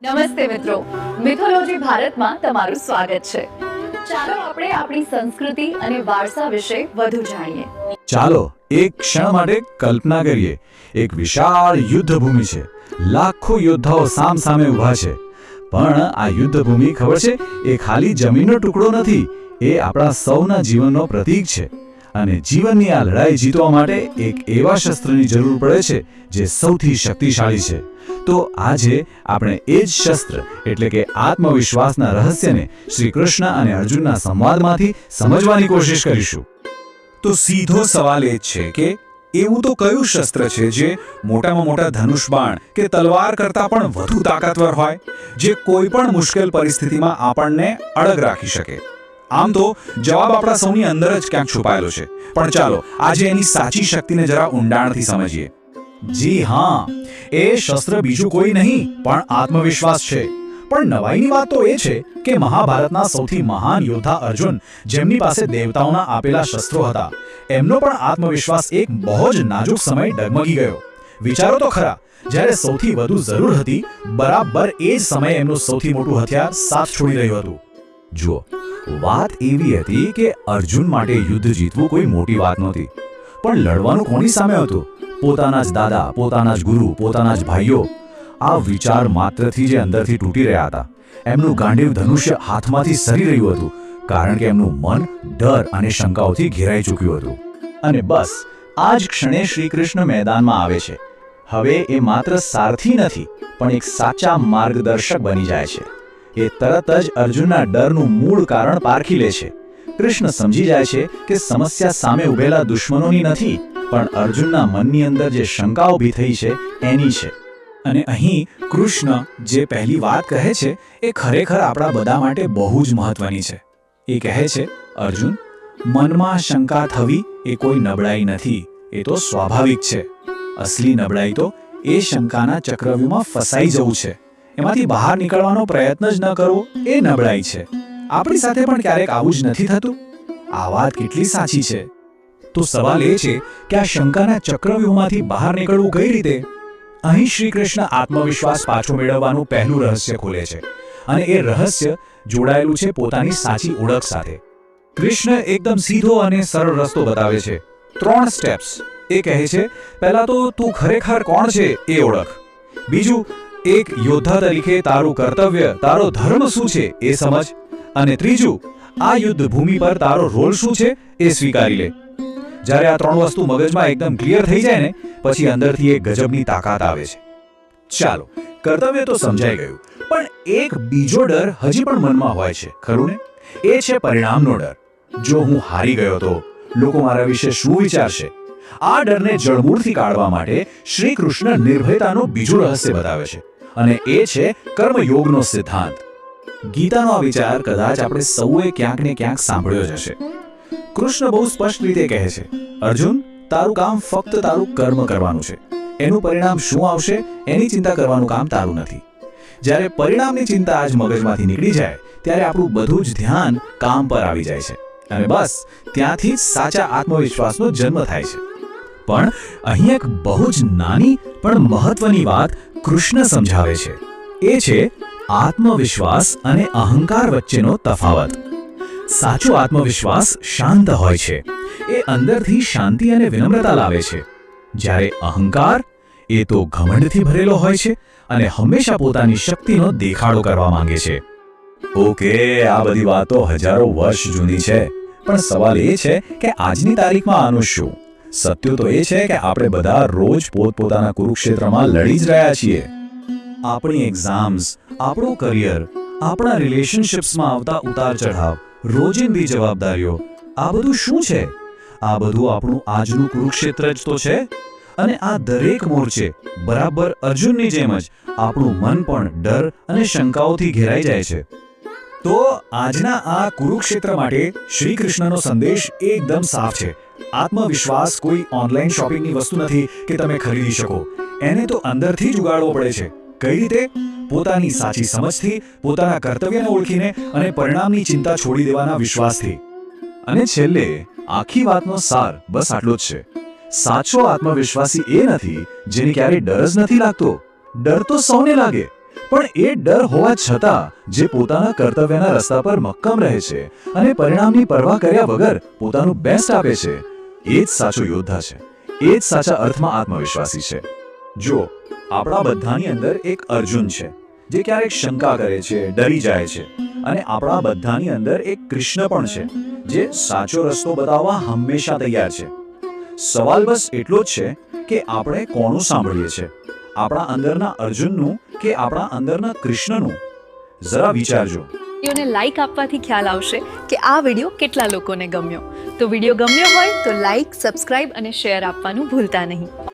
નમસ્તે મિત્રો, મિથોલોજી ભારતમાં તમારું સ્વાગત છે. ચાલો આપણે આપણી સંસ્કૃતિ અને વારસા વિશે વધુ જાણીએ. ચાલો એક ક્ષણ માટે કલ્પના કરીએ. એક વિશાળ યુદ્ધભૂમિ છે. લાખો યોદ્ધાઓ સામસામે ઊભા છે. પણ આ યુદ્ધભૂમિ ખબર છે, એ ખાલી જમીનનો ટુકડો નથી. એ આપણા સૌના જીવનનો પ્રતીક છે. અને જીવનની આ લડાઈ જીતવા માટે એક એવા શસ્ત્રની જરૂર પડે છે જે સૌથી શક્તિશાળી છે. તો આજે આપણે એ જ શસ્ત્ર એટલે કે આત્મવિશ્વાસના રહસ્યને શ્રી કૃષ્ણ અને અર્જુનના સંવાદમાંથી સમજવાની કોશિશ કરીશું. તો સીધો સવાલ એ જ છે કે એવું તો કયું શસ્ત્ર છે જે મોટામાં મોટા ધનુષ બાણ કે તલવાર કરતાં પણ વધુ તાકાતવર હોય, જે કોઈ પણ મુશ્કેલ પરિસ્થિતિમાં આપણને અડગ રાખી શકે? આમ તો જવાબ આપણા સૌની અંદર જ ક્યાંક છુપાયેલો છે, પણ ચાલો આજે એની સાચી શક્તિને જરા ઊંડાણથી સમજીએ. જી હા, એ શસ્ત્ર બીજું કોઈ નહીં પણ આત્મવિશ્વાસ છે. પણ નવાઈની વાત તો એ છે કે મહાભારતના સૌથી મહાન યોદ્ધા અર્જુન, જેમની પાસે દેવતાઓના આપેલા શસ્ત્રો હતા, એમનો પણ આત્મવિશ્વાસ એક બહુ જ નાજુક સમય ડગમગી ગયો. વિચારો તો ખરા, જ્યારે સૌથી વધુ જરૂર હતી, બરાબર એ જ સમયે એમનું સૌથી મોટું હથિયાર સાથ છોડી રહ્યું હતું. જુઓ, વાત એવી હતી કે અર્જુન માટે યુદ્ધ જીતવું કોઈ મોટી વાત નહોતી, પણ લડવાનું કોની સામે હતું? પોતાના જ દાદા, પોતાના જ ગુરુ, પોતાના જ ભાઈઓ. આ વિચાર માત્રથી જે અંદરથી તૂટી રહ્યા હતા. એમનું ગાંડીવ ધનુષ્ય હાથમાંથી સરી રહ્યું હતું, કારણ કે એમનું મન ડર અને શંકાઓથી ઘેરાઈ ચૂક્યું હતું. અને બસ આ જ ક્ષણે શ્રી કૃષ્ણ મેદાનમાં આવે છે. હવે એ માત્ર સારથી નથી, પણ એક સાચા માર્ગદર્શક બની જાય છે. એ તરત જ અર્જુનના ડરનું મૂળ કારણ પારખી લે છે. કૃષ્ણ સમજી જાય છે કે સમસ્યા સામે ઉભેલા દુશ્મનોની નથી, પણ અર્જુનના મનની અંદર જે શંકા ઊભી થઈ છે એની છે. અને અહીં કૃષ્ણ જે પહેલી વાત કહે છે એ ખરેખર આપણા બધા માટે બહુ જ મહત્વની છે. એ કહે છે, અર્જુન, મનમાં શંકા થવી એ કોઈ નબળાઈ નથી, એ તો સ્વાભાવિક છે. અસલી નબળાઈ તો એ શંકાના ચક્રવ્યૂહમાં ફસાઈ જવું છે. એમાંથી બહાર નીકળવાનો પ્રયત્ન જ ન કરવો એ નબળાઈ છે. આપણી સાથે પણ ક્યારેક આવું જ નથી થતું? આ વાત કેટલી સાચી છે. તો સવાલ એ છે કે આ શંકાના ચક્રવ્યૂહમાંથી બહાર નીકળવું કઈ રીતે? અહીં શ્રી કૃષ્ણ આત્મવિશ્વાસ પાછો મેળવવાનું પહેલું રહસ્ય ખોલે છે, અને એ રહસ્ય જોડાયેલું છે પોતાની સાચી ઓળખ સાથે. કૃષ્ણ એકદમ સીધો અને સરળ રસ્તો બતાવે છે. 3 સ્ટેપ્સ. એ કહે છે, પહેલા તો તું ખરેખર કોણ છે એ ઓળખ. બીજું, એક યોદ્ધા તરીકે તારું કર્તવ્ય, તારો ધર્મ શું છે એ સમજ. અને ત્રીજું, આ યુદ્ધ ભૂમિ પર તારો રોલ શું છે એ સ્વીકારી લે. જ્યારે આ 3 વસ્તુ મગજમાં એકદમ ક્લિયર થઈ જાય ને, પછી અંદરથી એક ગજબની તાકાત આવે છે. ચાલો, કર્તવ્ય તો સમજાઈ ગયું, પણ એક બીજો ડર હજી પણ મનમાં હોય છે, ખરું ને? એ છે પરિણામનો ડર. જો હું હારી ગયો તો લોકો મારા વિશે શું વિચારશે? આ ડરને જડમૂળથી કાઢવા માટે શ્રી કૃષ્ણ નિર્ભયતાનું બીજું રહસ્ય બતાવે છે, અને એ છે કર્મયોગનો સિદ્ધાંત. ગીતાનો આ વિચાર કદાચ આપણે સૌએ ક્યાંક ને ક્યાંક સાંભળ્યો જ હશે. કૃષ્ણ બહુ સ્પષ્ટ રીતે કહે છે, અર્જુન, તારું કામ ફક્ત તારું કર્મ કરવાનું છે. એનું પરિણામ શું આવશે એની ચિંતા કરવાનું કામ તારું નથી. જ્યારે પરિણામની ચિંતા આજ મગજમાંથી નીકળી જાય, ત્યારે આપણું બધું જ ધ્યાન કામ પર આવી જાય છે, અને બસ ત્યાંથી જ સાચા આત્મવિશ્વાસનો જન્મ થાય છે. પણ અહીં એક બહુ જ નાની પણ મહત્વની વાત કૃષ્ણ સમજાવે છે. એ છે આત્મવિશ્વાસ અને અહંકાર વચ્ચેનો તફાવત. સાચો આત્મવિશ્વાસ શાંત હોય છે. એ અંદરથી શાંતિ અને વિનમ્રતા લાવે છે. જ્યારે અહંકાર, એ તો ઘમંડથી ભરેલો હોય છે અને હંમેશા પોતાની શક્તિનો દેખાડો કરવા માંગે છે. ઓકે, આ બધી વાતો હજારો વર્ષ જૂની છે, પણ સવાલ એ છે કે આજની તારીખમાં આનું શું? સત્ય તો એ છે કે આપણે બધા રોજ પોતપોતાના કુરુક્ષેત્રમાં લડી જ રહ્યા છીએ. આપણી એક્ઝામ્સ, આપણું કરિયર, આપણા રિલેશનશિપ્સમાં આવતા ઉતાર ચઢાવ, રોજિંદી જવાબદારીઓ, આ બધું શું છે? આ બધું આપણું આજનું કુરુક્ષેત્ર જ તો છે. અને આ દરેક મોરચે બરાબર અર્જુનની જેમ જ આપણું મન પણ ડર અને શંકાઓથી ઘેરાઈ જાય છે. તો આજના આ કુરુક્ષેત્ર માટે શ્રી કૃષ્ણનો સંદેશ એકદમ સાફ છે. આત્મવિશ્વાસ કોઈ ઓનલાઈન શોપિંગની વસ્તુ નથી કે તમે ખરીદી શકો. એને તો અંદરથી જ ઉગાડવો પડે છે. કઈ રીતે? પોતાની સાચી સમજથી, પોતાના કર્તવ્યને ઓળખીને અને પરિણામની ચિંતા છોડી દેવાના વિશ્વાસથી. અને છેલ્લે આખી વાતનો સાર બસ આટલો જ છે. સાચો આત્મવિશ્વાસી એ નથી જેને ક્યારેય ડર જ નથી લાગતો. ડર તો સૌને લાગે, પણ એ ડર હોવા છતાં જે પોતાના કર્તવ્યના રસ્તા પર મક્કમ રહે છે અને પરિણામની પરવા કર્યા વગર પોતાનું બેસ્ટ આપે છે, એ જ સાચો યોદ્ધા છે, એ જ સાચા અર્થમાં આત્મવિશ્વાસી છે. જો આપણા બધાની અંદર એક અર્જુન છે જે ક્યારેક શંકા કરે છે, ડરી જાય છે, અને આપણા બધાની અંદર એક કૃષ્ણ પણ છે જે સાચો રસ્તો બતાવવા હંમેશા તૈયાર છે. સવાલ બસ એટલો જ છે કે આપણે કોનું સાંભળીએ છીએ, આપણા અંદરના અર્જુનનું કે આપણા અંદરના કૃષ્ણનું? જરા વિચારજો. વિડીયોને લાઈક આપવાથી ખ્યાલ આવશે કે આ વિડીયો કેટલા લોકોને ગમ્યો. તો વિડીયો ગમ્યો હોય તો લાઈક, સબસ્ક્રાઇબ અને શેર આપવાનું ભૂલતા નહીં.